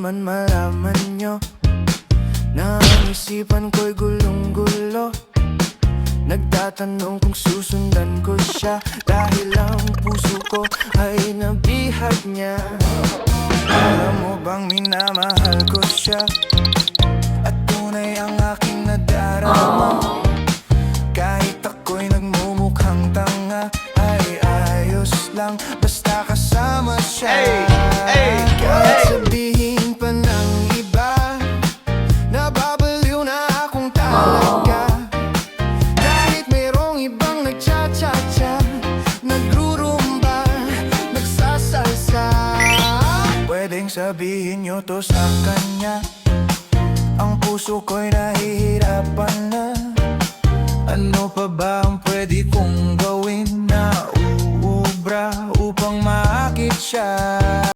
naman malaman nyo na ang isipan ko'y gulong-gulo. Nagtatanong kung susundan ko siya, dahil ang puso ko ay nabihag niya. Alam mo bang minamahal ko siya, at tunay ang aking nadarama. Kahit ako'y nagmumukhang tanga, ay ayos lang basta kasama siya. Kahit sabihin pa ng iba, nababaliw na akong talaga. Kahit mayroong ibang nagcha-cha-cha, nagrurumba, nagsasalsa. Pwedeng sabihin nyo to sa kanya, ang puso ko'y nahihirapan na. Ano pa ba ang pwede kong